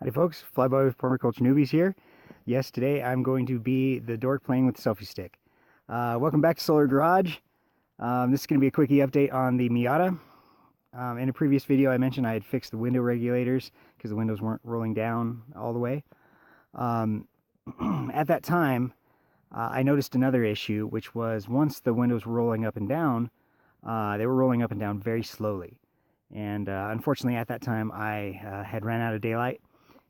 Howdy folks, Flyboy with Permaculture Newbies here. Yes, today I'm going to be the dork playing with the selfie stick. Welcome back to Solar Garage. This is going to be a quickie update on the Miata. In a previous video I mentioned I had fixed the window regulators because the windows weren't rolling down all the way. At that time I noticed another issue, which was once the windows were rolling up and down, they were rolling up and down very slowly. And unfortunately at that time I had ran out of daylight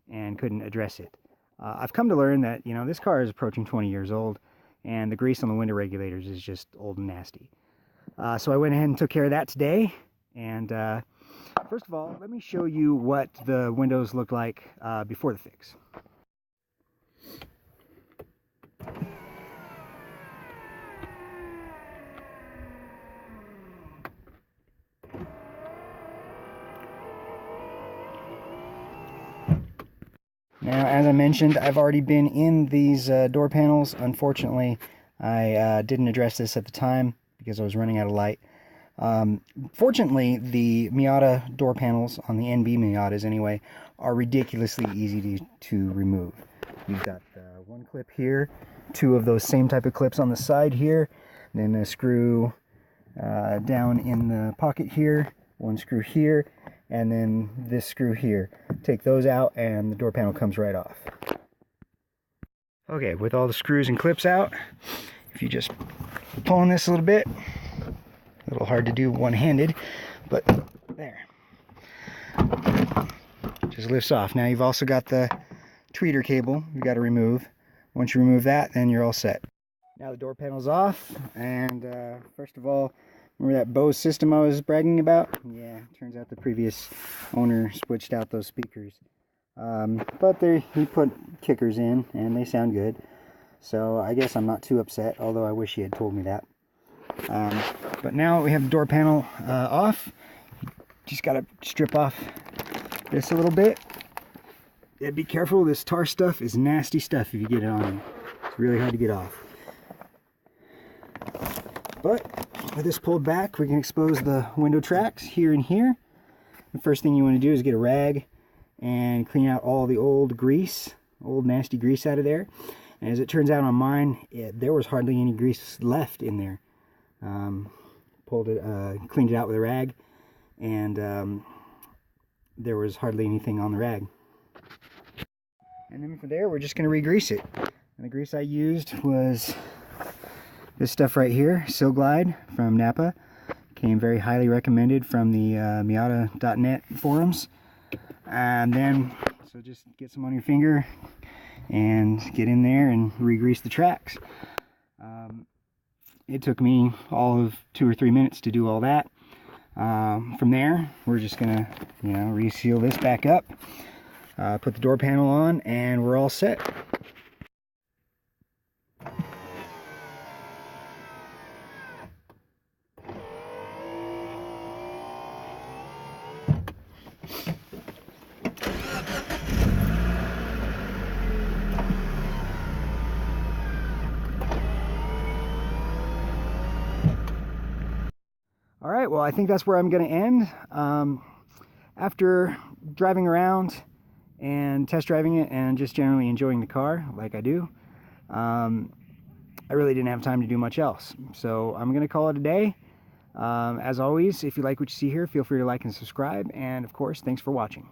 and couldn't address it. I've come to learn that, this car is approaching 20 years old and the grease on the window regulators is just old and nasty. So I went ahead and took care of that today. And first of all, let me show you what the windows look like before the fix. Now, as I mentioned, I've already been in these door panels. Unfortunately, I didn't address this at the time because I was running out of light. Fortunately, the Miata door panels, on the NB Miatas anyway, are ridiculously easy to remove. You've got one clip here, two of those same type of clips on the side here, then a screw down in the pocket here, one screw here, and then this screw here. Take those out and the door panel comes right off. Okay, with all the screws and clips out, if you just pull on this a little bit, a little hard to do one-handed, but there. Just lifts off. Now you've also got the tweeter cable you've got to remove. Once you remove that, then you're all set. Now the door panel's off, and first of all, remember that Bose system I was bragging about? Yeah, turns out the previous owner switched out those speakers. But he put kickers in, and they sound good. So I guess I'm not too upset, although I wish he had told me that. But now we have the door panel off. Just got to strip off this a little bit. Yeah, be careful, this tar stuff is nasty stuff if you get it on you. It's really hard to get off. But with this pulled back, we can expose the window tracks here and here. The first thing you want to do is get a rag and clean out all the old grease, old nasty grease out of there. And as it turns out on mine, there was hardly any grease left in there. Cleaned it out with a rag, and there was hardly anything on the rag. And then from there, we're just going to re-grease it. And the grease I used was this stuff right here, Sil Glide from Napa. Came very highly recommended from the Miata.net forums. And then, so just get some on your finger and get in there and re-grease the tracks. It took me all of 2 or 3 minutes to do all that. From there, we're just gonna, reseal this back up, put the door panel on, and we're all set. Alright, well I think that's where I'm going to end. After driving around and test driving it and just generally enjoying the car like I do, I really didn't have time to do much else. So I'm going to call it a day. As always, if you like what you see here, feel free to like and subscribe. And of course, thanks for watching.